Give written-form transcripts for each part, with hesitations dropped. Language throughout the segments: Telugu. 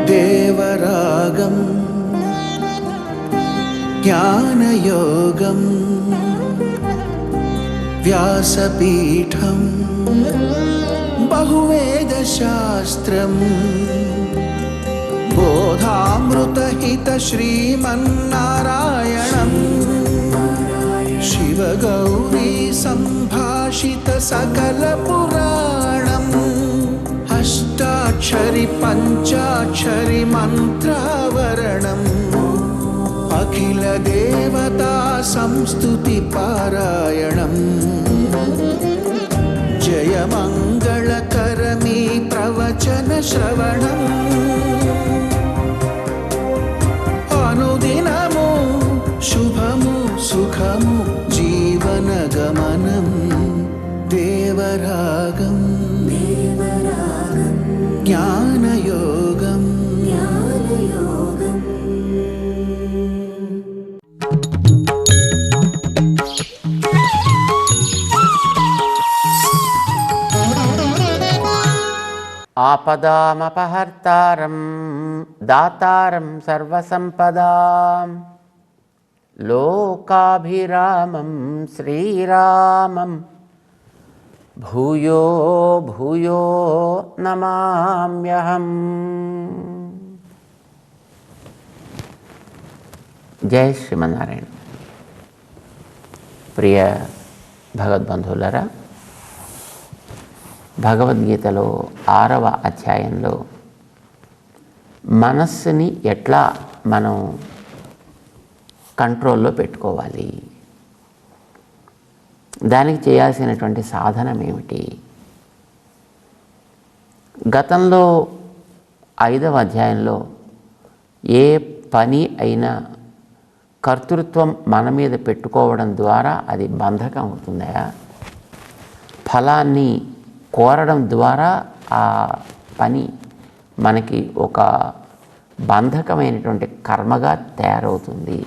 దేవరాగం జ్ఞానయోగం వ్యాసపీఠం బహువేదశాస్త్రం బోధామృతహిత శ్రీమన్నారాయణం శివగౌరీ సంభాషిత సకల పురాణం అష్టాక్షరి పంచాక్షరి మంత్రావరణం అఖిల దేవతా సంస్తుతి పారాయణం జయ మంగళకరమీ ప్రవచన శ్రవణం అనుదినము శుభము సుఖము జీవన గమనం దేవరాగం జ్ఞానయోగం ఆపదామపహర్తారం దాతారం సర్వసంపదాం లోకాభిరామం శ్రీరామం భూయో భూయో నమామ్యహం. జై శ్రీమన్నారాయణ. ప్రియ భగవద్బంధువులరా, భగవద్గీతలో 6వ అధ్యాయంలో మనస్సుని ఎట్లా మనం కంట్రోల్లో పెట్టుకోవాలి, దానికి చేయాల్సినటువంటి సాధనం ఏమిటి. గతంలో 5వ అధ్యాయంలో ఏ పని అయినా కర్తృత్వం మన మీద పెట్టుకోవడం ద్వారా అది బంధకం అవుతుందా, ఫలాన్ని కోరడం ద్వారా ఆ పని మనకి ఒక బంధకమైనటువంటి కర్మగా తయారవుతుంది.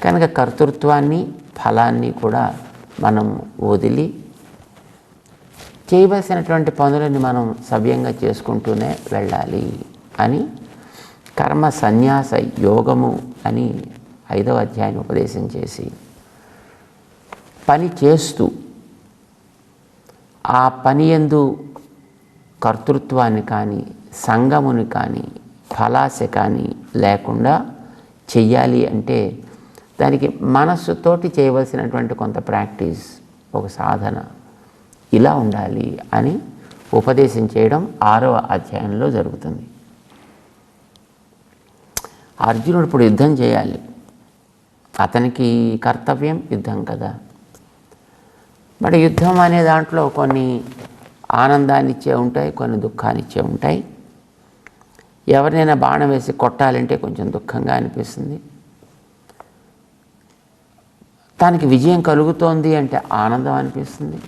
కనుక కర్తృత్వాన్ని ఫలాన్ని కూడా మనం వదిలి చేయవలసినటువంటి పనులని మనం సవ్యంగా చేసుకుంటూనే వెళ్ళాలి అని కర్మ సన్యాస యోగము అని 5వ అధ్యాయం ఉపదేశం చేసి, పని చేస్తూ ఆ పని యందు కర్తృత్వాన్ని కానీ సంగముని కానీ ఫలాశ కానీ లేకుండా చెయ్యాలి అంటే దానికి మనస్సుతోటి చేయవలసినటువంటి కొంత ప్రాక్టీస్, ఒక సాధన ఇలా ఉండాలి అని ఉపదేశం చేయడం 6వ అధ్యాయంలో జరుగుతుంది. అర్జునుడు ఇప్పుడు యుద్ధం చేయాలి, అతనికి కర్తవ్యం యుద్ధం కదా. మరి యుద్ధం అనే దాంట్లో కొన్ని ఆనందాన్ని ఇచ్చే ఉంటాయి, కొన్ని దుఃఖాన్ని ఇచ్చే ఉంటాయి. ఎవరినైనా బాణం వేసి కొట్టాలంటే కొంచెం దుఃఖంగా అనిపిస్తుంది, తనకి విజయం కలుగుతోంది అంటే ఆనందం అనిపిస్తుంది.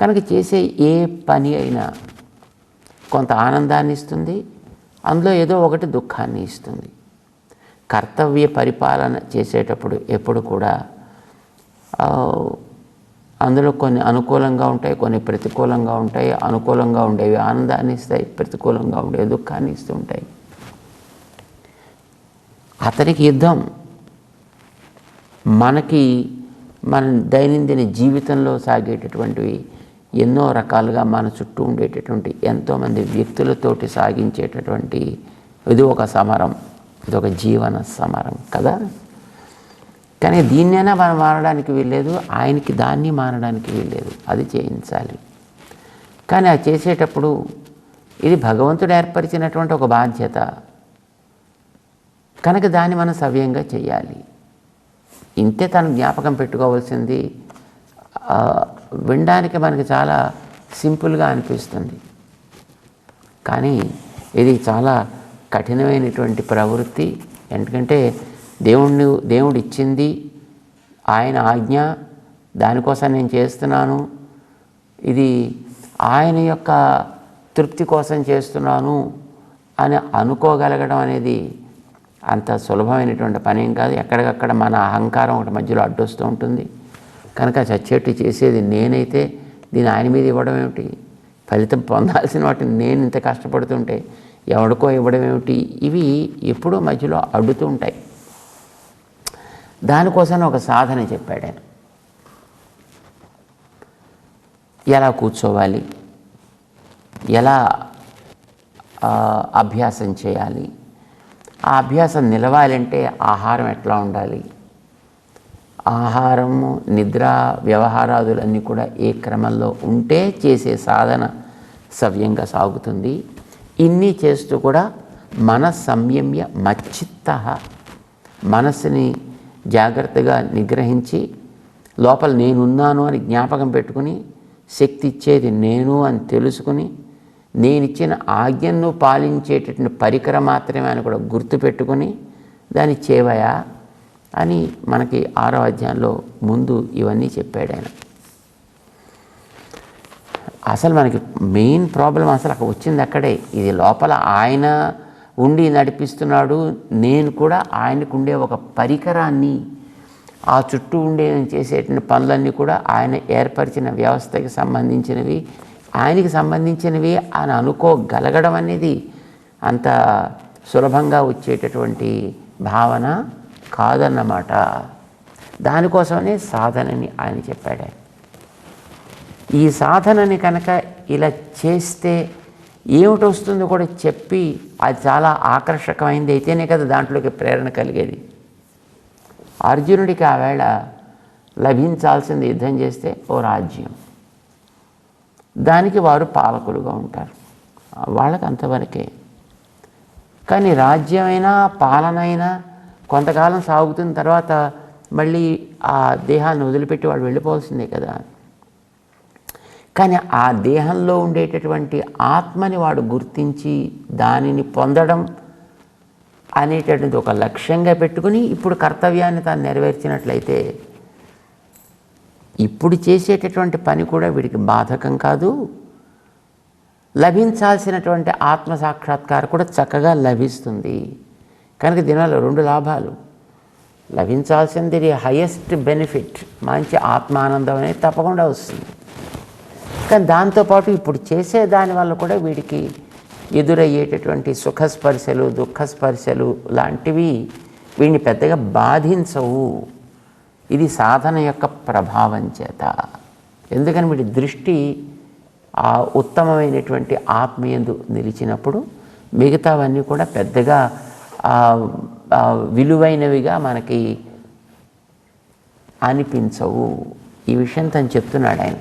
కనుక చేసే ఏ పని అయినా కొంత ఆనందాన్ని ఇస్తుంది, అందులో ఏదో ఒకటి దుఃఖాన్ని ఇస్తుంది. కర్తవ్య పరిపాలన చేసేటప్పుడు ఎప్పుడు కూడా అందులో కొన్ని అనుకూలంగా ఉంటాయి, కొన్ని ప్రతికూలంగా ఉంటాయి. అనుకూలంగా ఉండేవి ఆనందాన్ని ఇస్తాయి, ప్రతికూలంగా ఉండేవి దుఃఖాన్ని ఇస్తూ ఉంటాయి. అతనికి యుద్ధం మనకి మన దైనందిన జీవితంలో సాగేటటువంటివి ఎన్నో రకాలుగా మన చుట్టూ ఉండేటటువంటి ఎంతోమంది వ్యక్తులతోటి సాగించేటటువంటి ఇది ఒక సమరం, ఇది ఒక జీవన సమరం కదా. కానీ దీన్నైనా మనం మారడానికి వీల్లేదు, ఆయనకి దాన్ని మారడానికి వీల్లేదు, అది చేయించాలి. కానీ అది చేసేటప్పుడు ఇది భగవంతుడు ఏర్పరిచినటువంటి ఒక బాధ్యత కనుక దాన్ని మనం సవ్యంగా చేయాలి. ఇంతే తను జ్ఞాపకం పెట్టుకోవాల్సింది. వినడానికి మనకి చాలా సింపుల్గా అనిపిస్తుంది, కానీ ఇది చాలా కఠినమైనటువంటి ప్రవృత్తి. ఎందుకంటే దేవుడు ఇచ్చింది ఆయన ఆజ్ఞ, దానికోసం నేను చేస్తున్నాను, ఇది ఆయన యొక్క తృప్తి కోసం చేస్తున్నాను అని అనుకోగలగడం అనేది అంత సులభమైనటువంటి పని ఏం కాదు. ఎక్కడికక్కడ మన అహంకారం ఒకటి మధ్యలో అడ్డొస్తూ ఉంటుంది. కనుక చచ్చేట్టు చేసేది నేనైతే దీన్ని ఆయన మీద ఇవ్వడం ఏమిటి, ఫలితం పొందాల్సిన వాటిని నేను ఇంత కష్టపడుతుంటే ఎవడికో ఇవ్వడం ఏమిటి, ఇవి ఎప్పుడూ మధ్యలో అడ్డుతూ ఉంటాయి. దానికోసం ఒక సాధన చెప్పాడు ఆయన. ఎలా కూర్చోవాలి, ఎలా అభ్యాసం చేయాలి, ఆ అభ్యాసం నిలవాలంటే ఆహారం ఎట్లా ఉండాలి, ఆహారము నిద్ర వ్యవహారాదులన్నీ కూడా ఏ క్రమంలో ఉంటే చేసే సాధన సవ్యంగా సాగుతుంది. ఇన్ని చేస్తూ కూడా మన సంయమ్య మచ్చిత్త, మనస్సుని జాగ్రత్తగా నిగ్రహించి లోపల నేనున్నాను అని జ్ఞాపకం పెట్టుకుని, శక్తి ఇచ్చేది నేను అని తెలుసుకుని, నేనిచ్చిన ఆజ్ఞను పాలించేటటువంటి పరికరం మాత్రమే అని కూడా గుర్తుపెట్టుకుని దాన్ని చేవయా అని మనకి 6వ అధ్యాయంలో ముందు ఇవన్నీ చెప్పాడు ఆయన. అసలు మనకి మెయిన్ ప్రాబ్లం అసలు అక్కడ వచ్చింది అక్కడే. ఇది లోపల ఆయన ఉండి నడిపిస్తున్నాడు, నేను కూడా ఆయనకు ఉండే ఒక పరికరాన్ని, ఆ చుట్టూ ఉండే చేసేటువంటి పనులన్నీ కూడా ఆయన ఏర్పరిచిన వ్యవస్థకి సంబంధించినవి, ఆయనకి సంబంధించినవి అని అనుకోగలగడం అనేది అంత సులభంగా వచ్చేటటువంటి భావన కాదన్నమాట. దానికోసమనే సాధనని ఆయన చెప్పాడు. ఈ సాధనని కనుక ఇలా చేస్తే ఏమిటి వస్తుందో కూడా చెప్పి, అది చాలా ఆకర్షకమైంది అయితేనే కదా దాంట్లోకి ప్రేరణ కలిగేది. అర్జునుడికి ఆవేళ లభించాల్సింది యుద్ధం చేస్తే ఓ రాజ్యం, దానికి వారు పాలకులుగా ఉంటారు, వాళ్ళకి అంతవరకే. కానీ రాజ్యమైనా పాలనైనా కొంతకాలం సాగుతున్న తర్వాత మళ్ళీ ఆ దేహాన్ని వదిలిపెట్టి వాడు వెళ్ళిపోవాల్సిందే కదా. కానీ ఆ దేహంలో ఉండేటటువంటి ఆత్మని వాడు గుర్తించి దానిని పొందడం అనేటటువంటి ఒక లక్ష్యంగా పెట్టుకుని ఇప్పుడు కర్తవ్యాన్ని తాను నెరవేర్చినట్లయితే ఇప్పుడు చేసేటటువంటి పని కూడా వీడికి బాధకం కాదు, లభించాల్సినటువంటి ఆత్మ సాక్షాత్కారం కూడా చక్కగా లభిస్తుంది. కనుక దీనివల్ల 2 లాభాలు. లభించాల్సింది హైయెస్ట్ బెనిఫిట్, మంచి ఆత్మానందం అనేది తప్పకుండా వస్తుంది. కానీ దాంతోపాటు ఇప్పుడు చేసే దానివల్ల కూడా వీడికి ఎదురయ్యేటటువంటి సుఖస్పర్శలు దుఃఖస్పర్శలు లాంటివి వీడిని పెద్దగా బాధించవు. ఇది సాధన యొక్క ప్రభావం చేత. ఎందుకని వీడి దృష్టి ఆ ఉత్తమమైనటువంటి ఆత్మయందు నిలిచినప్పుడు మిగతావన్నీ కూడా పెద్దగా విలువైనవిగా మనకి అనిపించవు. ఈ విషయం తను చెప్తున్నాడు ఆయన.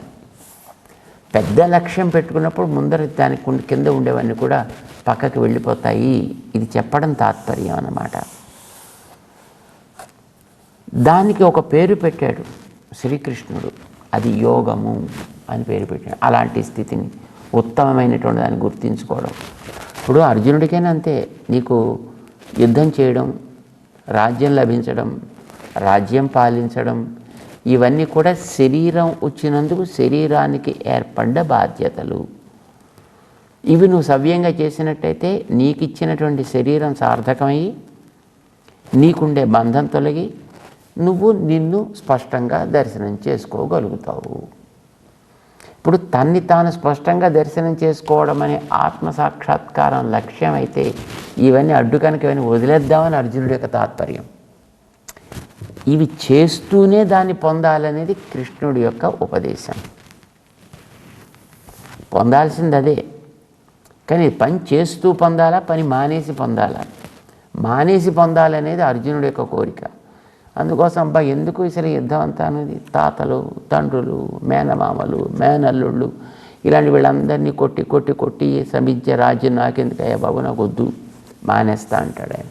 పెద్ద లక్ష్యం పెట్టుకున్నప్పుడు ముందర దానికి కింద ఉండేవన్నీ కూడా పక్కకి వెళ్ళిపోతాయి. ఇది చెప్పడం తాత్పర్యం అన్నమాట. దానికి ఒక పేరు పెట్టాడు శ్రీకృష్ణుడు, అది యోగము అని పేరు పెట్టాడు. అలాంటి స్థితిని, ఉత్తమమైనటువంటి దాన్ని గుర్తించుకోవడం. ఇప్పుడు అర్జునుడికైనా అంతే. నీకు యుద్ధం చేయడం, రాజ్యం లభించడం, రాజ్యం పాలించడం, ఇవన్నీ కూడా శరీరం వచ్చినందుకు శరీరానికి ఏర్పడ్డ బాధ్యతలు. ఇవి నువ్వు సవ్యంగా చేసినట్టయితే నీకు ఇచ్చినటువంటి శరీరం సార్థకమయ్యి నీకుండే బంధం తొలగి నువ్వు నిన్ను స్పష్టంగా దర్శనం చేసుకోగలుగుతావు. ఇప్పుడు తన్ని తాను స్పష్టంగా దర్శనం చేసుకోవడం అనే ఆత్మసాక్షాత్కారం లక్ష్యం అయితే ఇవన్నీ అడ్డు కనుక ఇవన్నీ వదిలేద్దామని అర్జునుడి యొక్క తాత్పర్యం. ఇవి చేస్తూనే దాన్ని పొందాలనేది కృష్ణుడి యొక్క ఉపదేశం. పొందాల్సింది అదే. కానీ పని చేస్తూ పొందాలా, పని మానేసి పొందాలా? మానేసి పొందాలనేది అర్జునుడి యొక్క కోరిక. అందుకోసం అబ్బా ఎందుకు ఈసారి యుద్ధం అంతా అనేది తాతలు, తండ్రులు, మేనమామలు, మేనల్లుళ్ళు ఇలాంటి వీళ్ళందరినీ కొట్టి కొట్టి కొట్టి శ్రమించే రాజ్యం నాకెందుకయ్యా బాబు, నాకు వద్దు, మానేస్తా అంటాడు ఆయన.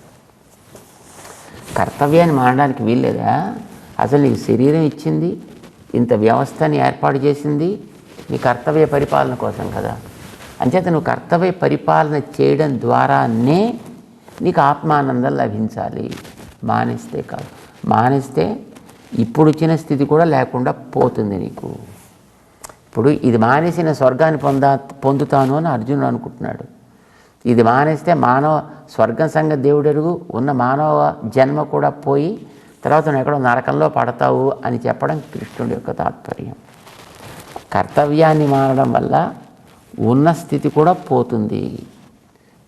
కర్తవ్యాన్ని మానడానికి వీల్లేదా? అసలు నీకు శరీరం ఇచ్చింది, ఇంత వ్యవస్థని ఏర్పాటు చేసింది నీ కర్తవ్య పరిపాలన కోసం కదా. అంచేత నువ్వు కర్తవ్య పరిపాలన చేయడం ద్వారానే నీకు ఆత్మానందం లభించాలి. మానేస్తే కాదు. మానేస్తే ఇప్పుడు వచ్చిన స్థితి కూడా లేకుండా పోతుంది నీకు. ఇప్పుడు ఇది మానేసిన స్వర్గాన్ని పొందుతాను అని అర్జునుడు అనుకుంటున్నాడు. ఇది మానేస్తే మానవ స్వర్గం సంగతి దేవుడు ఎరుగు, ఉన్న మానవ జన్మ కూడా పోయి తర్వాత నువ్వు ఎక్కడో నరకంలో పడతావు అని చెప్పడం కృష్ణుడి యొక్క తాత్పర్యం. కర్తవ్యాన్ని మానడం వల్ల ఉన్న స్థితి కూడా పోతుంది.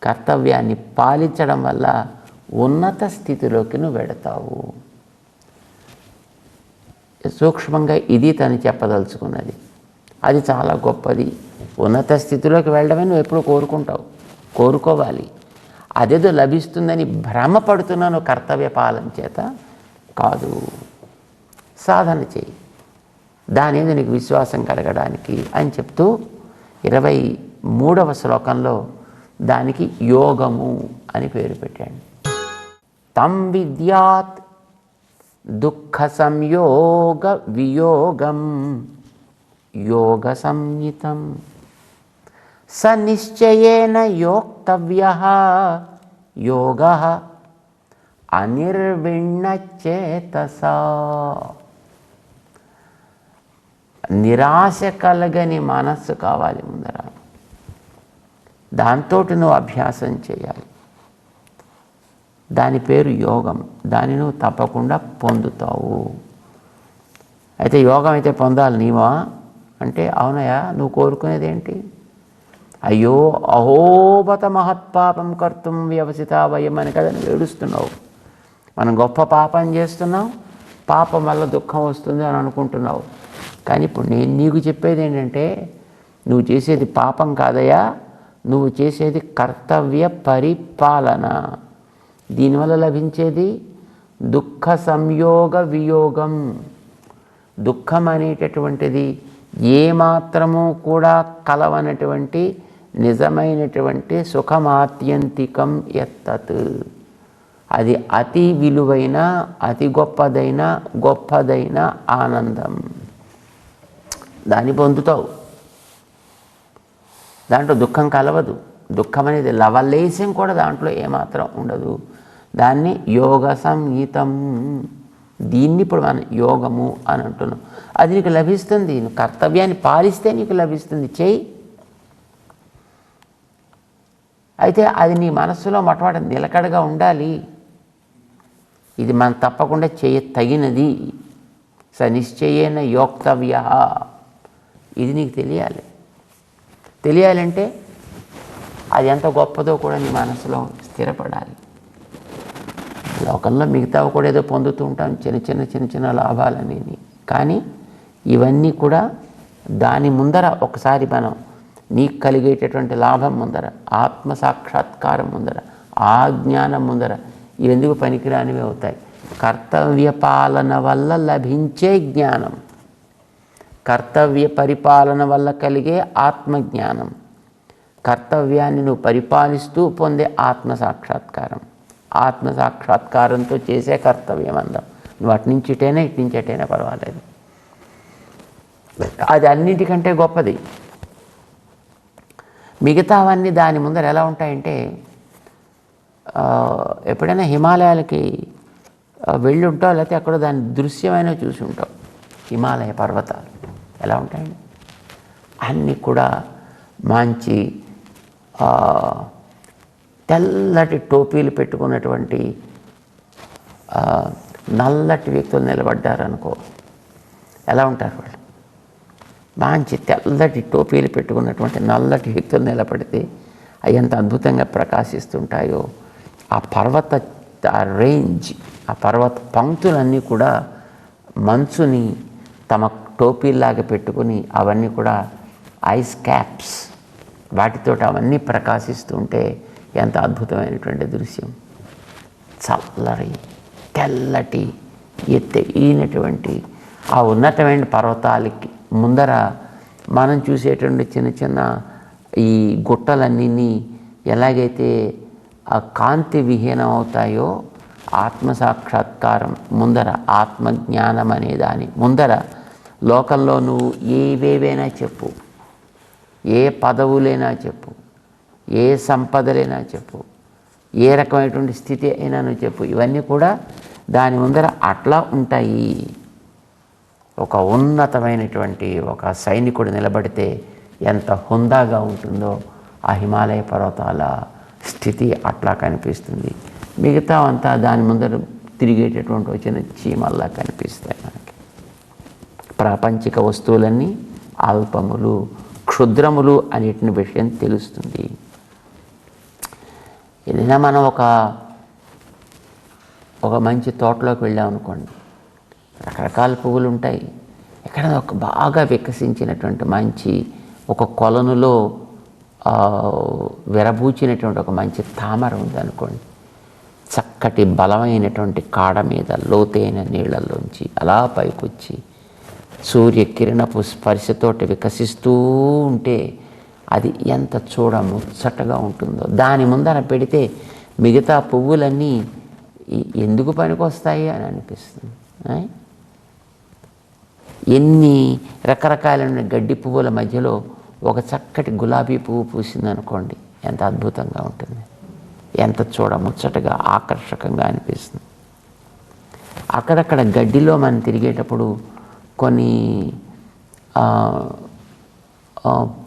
కర్తవ్యాన్ని పాలించడం వల్ల ఉన్నత స్థితిలోకి నువ్వు వెడతావు. సూక్ష్మంగా ఇది తను చెప్పదలుచుకున్నది. అది చాలా గొప్పది. ఉన్నత స్థితిలోకి వెళ్ళడమే నువ్వు ఎప్పుడు కోరుకోవాలి. అదేదో లభిస్తుందని భ్రమపడుతున్నాను కర్తవ్య పాలన చేత కాదు. సాధన చేయి, దాని మీద నీకు విశ్వాసం కలగడానికి అని చెప్తూ 23వ శ్లోకంలో దానికి యోగము అని పేరు పెట్టాడు. తం విద్యాత్ దుఃఖ సంయోగ వియోగం యోగ సంహితం స నిశ్చయేన యోక్తవ్యః యోగః అనిర్విణ్ణచేతసా. నిరాశ కలగని మనస్సు కావాలి ముందర. దాంతో నువ్వు అభ్యాసం చేయాలి. దాని పేరు యోగం. దాన్ని నువ్వు తప్పకుండా పొందుతావు. అయితే యోగం అయితే పొందాలి నీవా అంటే, అవునయా నువ్వు కోరుకునేది ఏంటి? అయ్యో అహోబత మహత్పాపం కర్తుం వ్యవసిత వయం అని కదా నువ్వు ఏడుస్తున్నావు. మనం గొప్ప పాపం చేస్తున్నాం, పాపం వల్ల దుఃఖం వస్తుంది అని అనుకుంటున్నావు. కానీ ఇప్పుడు నేను నీకు చెప్పేది ఏంటంటే, నువ్వు చేసేది పాపం కాదయా, నువ్వు చేసేది కర్తవ్య పరిపాలన. దీనివల్ల లభించేది దుఃఖ సంయోగ వియోగం. దుఃఖం అనేటటువంటిది ఏమాత్రము కూడా కలవనటువంటి నిజమైనటువంటి సుఖమాత్యంతికం యత్తత్. అది అతి విలువైన, అతి గొప్పదైన ఆనందం. దాన్ని పొందుతావు. దాంట్లో దుఃఖం కలవదు. దుఃఖం అనేది లవలేశం కూడా దాంట్లో ఏమాత్రం ఉండదు. దాన్ని యోగ సంహితం. దీన్ని ఇప్పుడు మనం యోగము అని అంటున్నాం. అది నీకు లభిస్తుంది. నువ్వు కర్తవ్యాన్ని పాలిస్తే నీకు లభిస్తుంది. చేయి. అయితే అది నీ మనస్సులో మొట్టమొదటి నిలకడగా ఉండాలి. ఇది మనం తప్పకుండా తగినది. స నిశ్చయేన యోక్తవ్య. ఇది నీకు తెలియాలంటే అది ఎంత గొప్పదో కూడా నీ మనసులో స్థిరపడాలి. లోకంలో మిగతావి కూడా ఏదో పొందుతూ ఉంటాం, చిన్న లాభాలనేవి. కానీ ఇవన్నీ కూడా దాని ముందర ఒకసారి మనం నీకు కలిగేటటువంటి లాభం ముందర, ఆత్మసాక్షాత్కారం ముందర, ఆ జ్ఞానం ముందర ఇవెందుకు పనికిరానివి అవుతాయి. కర్తవ్య పాలన వల్ల లభించే జ్ఞానం, కర్తవ్య పరిపాలన వల్ల కలిగే ఆత్మజ్ఞానం, కర్తవ్యాన్ని నువ్వు పరిపాలిస్తూ పొందే ఆత్మసాక్షాత్కారం, ఆత్మసాక్షాత్కారంతో చేసే కర్తవ్యం అందం. నువ్వు అట్నుంచిటైనా ఇట్నుంచటైనా పర్వాలేదు. అది అన్నింటికంటే గొప్పది. మిగతావన్నీ దాని ముందర ఎలా ఉంటాయంటే, ఎప్పుడైనా హిమాలయాలకి వెళ్ళి ఉంటావు, లేకపోతే అక్కడ దాని దృశ్యమైన చూసి ఉంటావు. హిమాలయ పర్వతాలు ఎలా ఉంటాయండి? అన్నీ కూడా మంచి తెల్లటి టోపీలు పెట్టుకున్నటువంటి నల్లటి వ్యక్తులు నిలబడ్డారనుకో, ఎలా ఉంటారు వాళ్ళు? మంచి తెల్లటి టోపీలు పెట్టుకున్నటువంటి నల్లటి వ్యక్తులు నిలబడితే అవి ఎంత అద్భుతంగా ప్రకాశిస్తుంటాయో. ఆ పర్వత రేంజ్, ఆ పర్వత పంక్తులన్నీ కూడా మంచుని తమ టోపీల్లాగా పెట్టుకుని అవన్నీ కూడా ఐస్ క్యాప్స్, వాటితో అవన్నీ ప్రకాశిస్తుంటే ఎంత అద్భుతమైనటువంటి దృశ్యం. చల్లరి తెల్లటి ఎత్తైనటువంటి ఆ ఉన్నతమైన పర్వతాలకి ముందర మనం చూసేటువంటి చిన్న ఈ గుట్టలన్నీ ఎలాగైతే ఆ కాంతి విహీనం అవుతాయో, ఆత్మసాక్షాత్కారం ముందర, ఆత్మజ్ఞానం అనే దాని ముందర లోకంలో నువ్వు ఏవేవైనా చెప్పు, ఏ పదవులైనా చెప్పు, ఏ సంపదలైనా చెప్పు, ఏ రకమైనటువంటి స్థితి అయినా నువ్వు చెప్పు, ఇవన్నీ కూడా దాని ముందర అట్లా ఉంటాయి. ఒక ఉన్నతమైనటువంటి ఒక సైనికుడు నిలబడితే ఎంత హుందాగా ఉంటుందో ఆ హిమాలయ పర్వతాల స్థితి అట్లా కనిపిస్తుంది. మిగతా అంతా దాని ముందర తిరిగేటటువంటి వచ్చిన చీమల్లా కనిపిస్తాయి మనకి. ప్రాపంచిక వస్తువులన్నీ అల్పములు, క్షుద్రములు అనేటి విషయం తెలుస్తుంది. ఏదైనా మనం ఒక మంచి తోటలోకి వెళ్ళామనుకోండి, రకరకాల పువ్వులు ఉంటాయి. ఎక్కడ ఒక బాగా వికసించినటువంటి మంచి ఒక కొలనులో విరబూచినటువంటి ఒక మంచి తామర ఉందనుకోండి, చక్కటి బలమైనటువంటి కాడ మీద లోతైన నీళ్లలోంచి అలా పైకొచ్చి సూర్యకిరణపు స్పర్శతోటి వికసిస్తూ ఉంటే అది ఎంత చూడముచ్చటగా ఉంటుందో. దాని ముందర పెడితే మిగతా పువ్వులన్నీ ఎందుకు పనికొస్తాయి అని అనిపిస్తుంది. ఎన్ని రకరకాలైన గడ్డి పువ్వుల మధ్యలో ఒక చక్కటి గులాబీ పువ్వు పూసిందనుకోండి, ఎంత అద్భుతంగా ఉంటుంది, ఎంత చూడముచ్చటగా ఆకర్షకంగా అనిపిస్తుంది. అక్కడక్కడ గడ్డిలో మనం తిరిగేటప్పుడు కొన్ని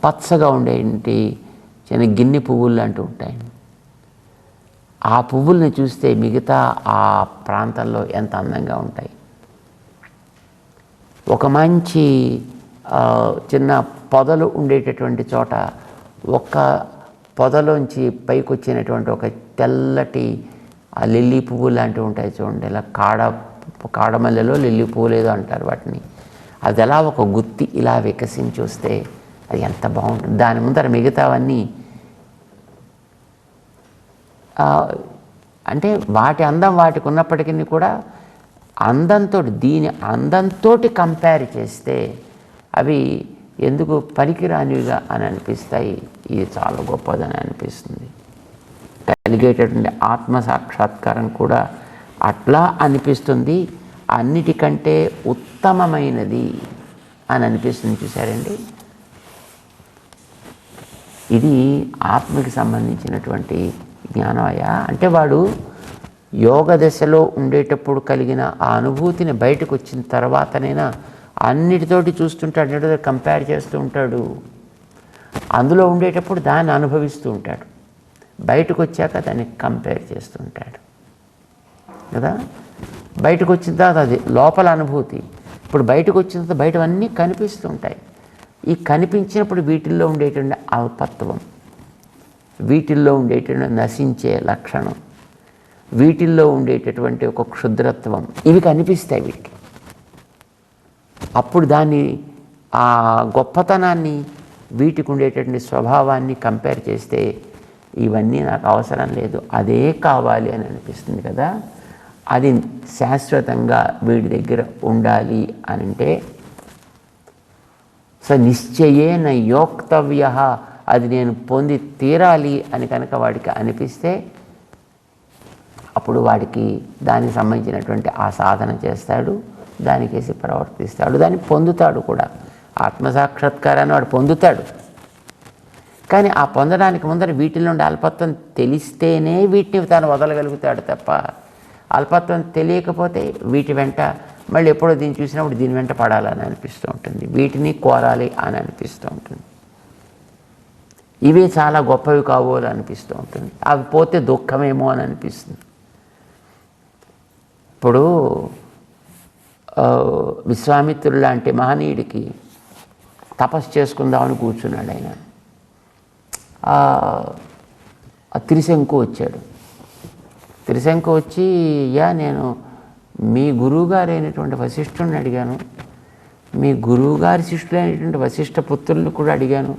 పచ్చగా ఉండేటి చిన్న గిన్నె పువ్వులు లాంటివి ఉంటాయి. ఆ పువ్వుల్ని చూస్తే మిగతా ఆ ప్రాంతాల్లో ఎంత అందంగా ఉంటాయి. ఒక మంచి చిన్న పొదలు ఉండేటటువంటి చోట ఒక్క పొదలోంచి పైకి వచ్చినటువంటి ఒక తెల్లటి ఆ లిల్లీ పువ్వు లాంటివి ఉంటాయి చూడండి, ఇలా కాడమల్లెలో లిల్లీ పువ్వులు ఏదో అంటారు వాటిని. అది ఎలా ఒక గుత్తి ఇలా వికసించి వస్తే అది ఎంత బాగుంటుంది. దాని ముందర మిగతావన్నీ అంటే వాటి అందం వాటికి ఉన్నప్పటికీ కూడా అందంతో దీని అందంతో కంపేర్ చేస్తే అవి ఎందుకు పనికిరానివిగా అని అనిపిస్తాయి. ఇది చాలా గొప్పదని అనిపిస్తుంది. కలిగేటటువంటి ఆత్మసాక్షాత్కారం కూడా అట్లా అనిపిస్తుంది. అన్నిటికంటే ఉత్తమమైనది అని అనిపిస్తుంది. చూసారండి, ఇది ఆత్మకి సంబంధించినటువంటి జ్ఞానమయ్యా. అంటే వాడు యోగ దశలో ఉండేటప్పుడు కలిగిన ఆ అనుభూతిని బయటకు వచ్చిన తర్వాతనైనా అన్నిటితోటి చూస్తుంటాడు, అన్నిటితో కంపేర్ చేస్తూ ఉంటాడు. అందులో ఉండేటప్పుడు దాన్ని అనుభవిస్తూ ఉంటాడు, బయటకు వచ్చాక దాన్ని కంపేర్ చేస్తూ ఉంటాడు కదా. బయటకు వచ్చిన తర్వాత అది లోపల అనుభూతి. ఇప్పుడు బయటకు వచ్చిన తర్వాత బయటవన్నీ కనిపిస్తూ ఉంటాయి. ఈ కనిపించినప్పుడు వీటిల్లో ఉండేటువంటి అల్పత్వం, వీటిల్లో ఉండేటువంటి నశించే లక్షణం, వీటిల్లో ఉండేటటువంటి ఒక క్షుద్రత్వం, ఇవి కనిపిస్తాయి వీటికి. అప్పుడు దాన్ని ఆ గొప్పతనాన్ని వీటికి ఉండేటటువంటి స్వభావాన్ని కంపేర్ చేస్తే ఇవన్నీ నాకు అవసరం లేదు, అదే కావాలి అని అనిపిస్తుంది కదా. అది శాశ్వతంగా వీడి దగ్గర ఉండాలి అని అంటే నిశ్చయేన యోక్తవ్య, అది నేను పొంది తీరాలి అని కనుక వాడికి అనిపిస్తే అప్పుడు వాడికి దానికి సంబంధించినటువంటి ఆ సాధన చేస్తాడు, దానికేసి ప్రవర్తిస్తాడు, దాన్ని పొందుతాడు కూడా. ఆత్మసాక్షాత్కారాన్ని వాడు పొందుతాడు. కానీ ఆ పొందడానికి ముందర వీటిలో ఉండే అల్పత్వం తెలిస్తేనే వీటిని తాను వదలగలుగుతాడు తప్ప, అల్పత్వం తెలియకపోతే వీటి వెంట మళ్ళీ ఎప్పుడో దీన్ని చూసినప్పుడు దీని వెంట పడాలని అనిపిస్తూ ఉంటుంది, వీటిని కోరాలి అని అనిపిస్తూ ఉంటుంది. ఇవే చాలా గొప్పవి కావోలు అనిపిస్తూ ఉంటుంది, అవి పోతే దుఃఖమేమో అని అనిపిస్తుంది. ఇప్పుడు విశ్వామిత్రుడు లాంటి మహనీయుడికి తపస్సు చేసుకుందామని కూర్చున్నాడు. ఆయన త్రిశంకు వచ్చాడు. త్రిశంకు వచ్చి, నేను మీ గురువుగారు అయినటువంటి వశిష్ఠుడిని అడిగాను, మీ గురువుగారి శిష్యులైనటువంటి వశిష్ఠ పుత్రులను కూడా అడిగాను,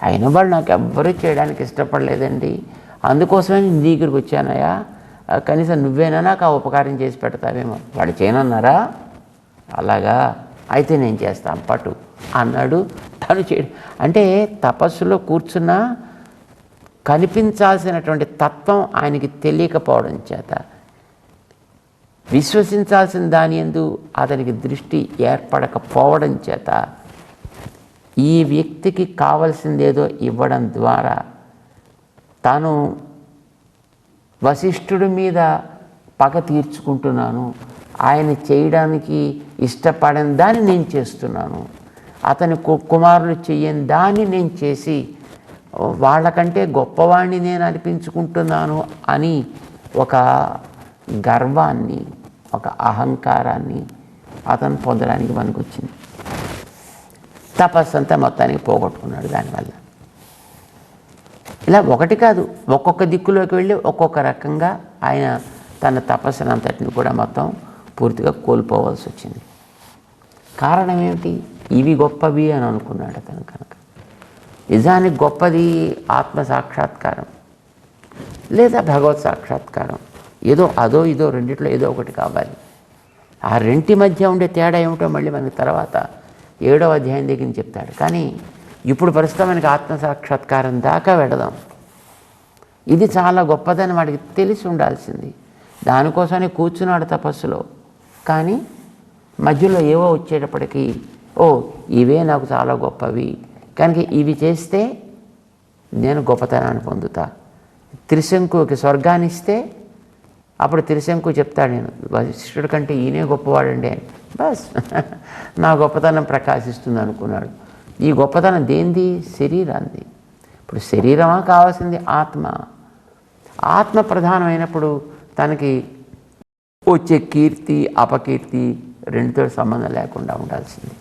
అయిన వాళ్ళు నాకు ఎవ్వరూ చేయడానికి ఇష్టపడలేదండి, అందుకోసమే నేను నీ దగ్గరికి వచ్చానయ్యా, కనీసం నువ్వేనా నాకు ఆ ఉపకారం చేసి పెడతావేమో. వాడు చేయనన్నారా? అలాగా, అయితే నేను చేస్తాను పట్టు అన్నాడు. తను చేయడం అంటే తపస్సులో కూర్చున్నా కనిపించాల్సినటువంటి తత్వం ఆయనకి తెలియకపోవడం చేత, విశ్వసించాల్సిన దాని యందు అతనికి దృష్టి ఏర్పడకపోవడం చేత, ఈ వ్యక్తికి కావలసిందేదో ఇవ్వడం ద్వారా తాను వశిష్ఠుడి మీద పగ తీర్చుకుంటున్నాను, ఆయన చేయడానికి ఇష్టపడని దాన్ని నేను చేస్తున్నాను, అతని కుమారులు చెయ్యని దాన్ని నేను చేసి వాళ్ళకంటే గొప్పవాణ్ణి నేను అనిపించుకుంటున్నాను అని ఒక గర్వాన్ని, ఒక అహంకారాన్ని అతను పొందడానికి పనికొచ్చింది. తపస్సు అంతా మొత్తానికి పోగొట్టుకున్నాడు దానివల్ల. ఇలా ఒకటి కాదు, ఒక్కొక్క దిక్కులోకి వెళ్ళి ఒక్కొక్క రకంగా ఆయన తన తపస్సును అంతటిని కూడా మొత్తం పూర్తిగా కోల్పోవాల్సి వచ్చింది. కారణం ఏమిటి? ఇవి గొప్పవి అని అనుకున్నాడు అతను. కనుక నిజానికి గొప్పది ఆత్మ సాక్షాత్కారం లేదా భగవత్ సాక్షాత్కారం. ఏదో అదో ఇదో రెండిట్లో ఏదో ఒకటి కావాలి. ఆ రెంటి మధ్య ఉండే తేడా ఏమిటో మళ్ళీ మనకి తర్వాత 7వ అధ్యాయం దగ్గర చెప్తాడు. కానీ ఇప్పుడు ప్రస్తుతం మనకి ఆత్మ సాక్షాత్కారం దాకా వెడదాం. ఇది చాలా గొప్పదని వాడికి తెలిసి ఉండాల్సింది. దానికోసమే కూర్చున్నాడు తపస్సులో. కానీ మధ్యలో ఏవో వచ్చేటప్పటికీ ఇవే నాకు చాలా గొప్పవి, కనుక ఇవి చేస్తే నేను గొప్పతనాన్ని పొందుతా. త్రిశంకుకి స్వర్గాన్ని ఇస్తే అప్పుడు త్రిశంకు చెప్తాడు, నేను వశిష్ఠుడి కంటే ఈయనే గొప్పవాడండి అని. బస్ నా గొప్పతనం ప్రకాశిస్తుంది అనుకున్నాడు. ఈ గొప్పతనం దేంది? శరీరాన్ని. ఇప్పుడు శరీరమా కావాల్సింది? ఆత్మ. ఆత్మ ప్రధానమైనప్పుడు తనకి వచ్చే కీర్తి అపకీర్తి రెండుతో సంబంధం లేకుండా ఉండాల్సింది.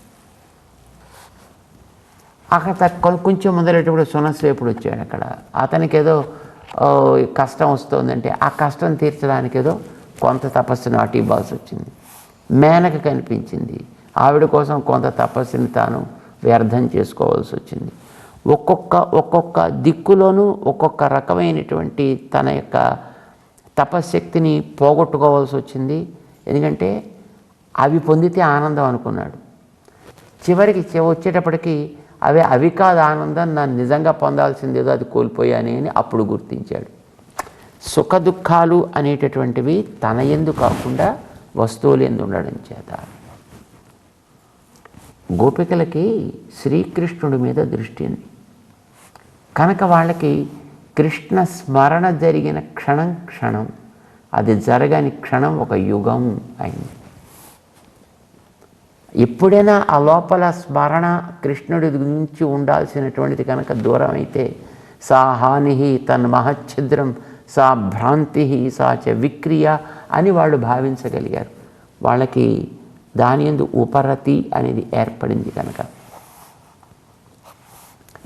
అక్కడ కొంచెం మొదలెటప్పుడు సునస్వేపుడు వచ్చాడు. అక్కడ అతనికి ఏదో కష్టం వస్తుందంటే ఆ కష్టం తీర్చడానికి ఏదో కొంత తపస్సును అటు ఇవ్వాల్సి వచ్చింది. మేనక కనిపించింది, ఆవిడ కోసం కొంత తపస్సుని తాను వ్యర్థం చేసుకోవాల్సి వచ్చింది. ఒక్కొక్క దిక్కులోనూ ఒక్కొక్క రకమైనటువంటి తన యొక్క తపశ్శక్తిని పోగొట్టుకోవాల్సి వచ్చింది. ఎందుకంటే అవి పొందితే ఆనందం అనుకున్నాడు. చివరికి వచ్చేటప్పటికి అవి కాదు ఆనందం, నన్ను నిజంగా పొందాల్సింది ఏదో అది కోల్పోయానే అని అప్పుడు గుర్తించాడు. సుఖ దుఃఖాలు అనేటటువంటివి తన యందు కాకుండా వస్తువులు యందు ఉండడం చేత గోపికలకి శ్రీకృష్ణుడి మీద దృష్టి ఉంది. కనుక వాళ్ళకి కృష్ణ స్మరణ జరిగిన క్షణం అది జరగని క్షణం ఒక యుగం అయింది. ఎప్పుడైనా ఆ లోపల స్మరణ కృష్ణుడి గురించి ఉండాల్సినటువంటిది కనుక దూరం అయితే సా హాని తన్మహచ్ఛిద్రం సా భ్రాంతి సా చ విక్రియ అని వాళ్ళు భావించగలిగారు. వాళ్ళకి దాని యందు ఉపరతి అనేది ఏర్పడింది. కనుక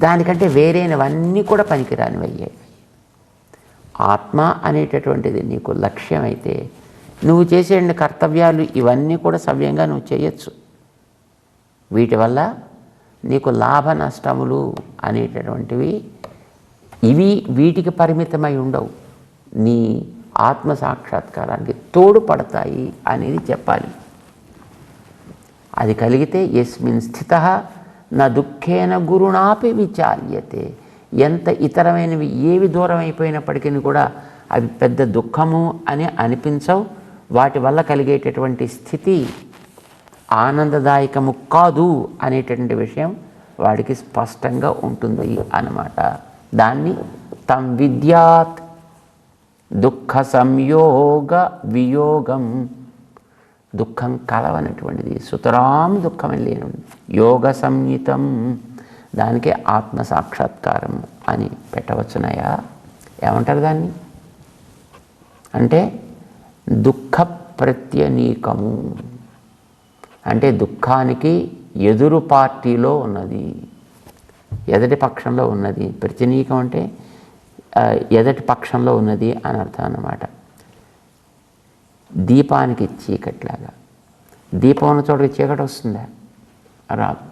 దానికంటే వేరేనవన్నీ కూడా పనికిరానివి అయ్యాయి. ఆత్మ అనేటటువంటిది నీకు లక్ష్యం అయితే నువ్వు చేసే కర్తవ్యాలు ఇవన్నీ కూడా సవ్యంగా నువ్వు చేయొచ్చు. వీటి వల్ల నీకు లాభ నష్టములు అనేటటువంటివి వీటికి పరిమితమై ఉండవు, నీ ఆత్మ సాక్షాత్కారానికి తోడుపడతాయి అనేది చెప్పాలి. అది కలిగితే యస్మిన్ స్థితః నా దుఃఖేన గురుణాపి విచాల్యతే. ఎంత ఇతరమైనవి ఏవి దూరం అయిపోయినప్పటికీ కూడా అవి పెద్ద దుఃఖము అని అనిపించవు. వాటి వల్ల కలిగేటటువంటి స్థితి ఆనందదాయకము కాదు అనేటటువంటి విషయం వాడికి స్పష్టంగా ఉంటుంది అన్నమాట. దాన్ని తం విద్యాత్ దుఃఖ సంయోగ వియోగం. దుఃఖం కలవనటువంటిది, సుతరాం దుఃఖం లేని యోగ సంయుతం, దానికే ఆత్మ సాక్షాత్కారం అని పెట్టవచ్చునయా? ఏమంటారు దాన్ని? అంటే దుఃఖ ప్రత్యనీకము, అంటే దుఃఖానికి ఎదురు పార్టీలో ఉన్నది, ఎదటి పక్షంలో ఉన్నది. ప్రత్యనీకం అంటే ఎదటి పక్షంలో ఉన్నది అని అర్థం అన్నమాట. దీపానికి చీకట్లాగా, దీపం ఉన్న చోటకి చీకటి వస్తుందా? రాదు.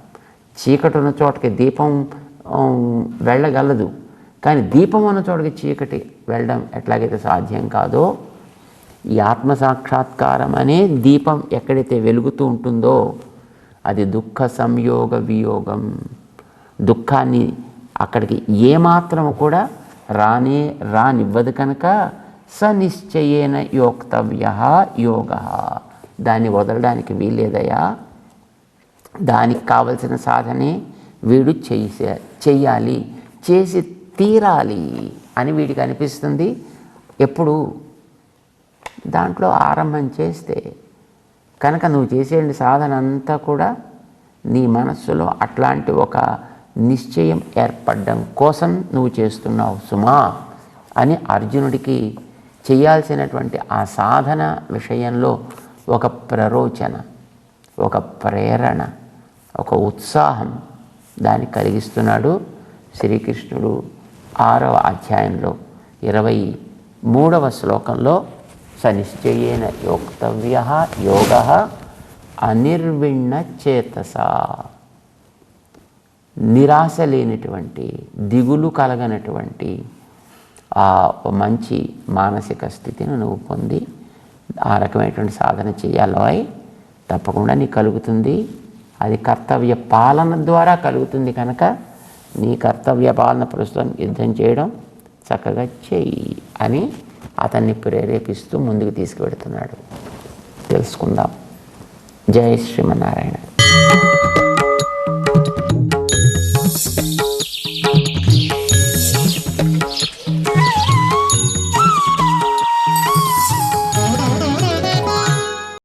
చీకటి ఉన్న చోటకి దీపం వెళ్ళగలదు, కానీ దీపం ఉన్న చోటకి చీకటి వెళ్ళడం ఎట్లాగైతే సాధ్యం కాదో, ఈ ఆత్మసాక్షాత్కారం అనే దీపం ఎక్కడైతే వెలుగుతూ ఉంటుందో అది దుఃఖ సంయోగ వియోగం. దుఃఖాన్ని అక్కడికి ఏమాత్రము కూడా రానివ్వదు. కనుక స నిశ్చయేన యోక్తవ్య యోగ, దాన్ని వదలడానికి వీలేదయా. దానికి కావలసిన సాధనే వీడు చెయ్యాలి, చేసి తీరాలి అని వీడికి అనిపిస్తుంది. ఎప్పుడు దాంట్లో ఆరంభం చేస్తే కనుక నువ్వు చేసే సాధన అంతా కూడా నీ మనస్సులో అట్లాంటి ఒక నిశ్చయం ఏర్పడడం కోసం నువ్వు చేస్తున్నావు సుమా అని అర్జునుడికి చేయాల్సినటువంటి ఆ సాధన విషయంలో ఒక ప్రరోచన, ఒక ప్రేరణ, ఒక ఉత్సాహం దాన్ని కలిగిస్తున్నాడు శ్రీకృష్ణుడు 6వ అధ్యాయంలో 23వ శ్లోకంలో సనిశ్చయేన యోక్తవ్య యోగ అనిర్విణ్ణ చేతస. నిరాశ లేనటువంటి, దిగులు కలగనటువంటి ఆ మంచి మానసిక స్థితిని నువ్వు పొంది ఆ రకమైనటువంటి సాధన చేయాలి. తప్పకుండా నీకు కలుగుతుంది. అది కర్తవ్య పాలన ద్వారా కలుగుతుంది కనుక నీ కర్తవ్య పాలన ప్రస్తుతం యుద్ధం చేయడం చక్కగా చెయ్యి అని అతన్ని ప్రేరేపిస్తూ ముందుకు తీసుకువెడుతున్నాడు. తెలుసుకుందాం. జై శ్రీమన్నారాయణ.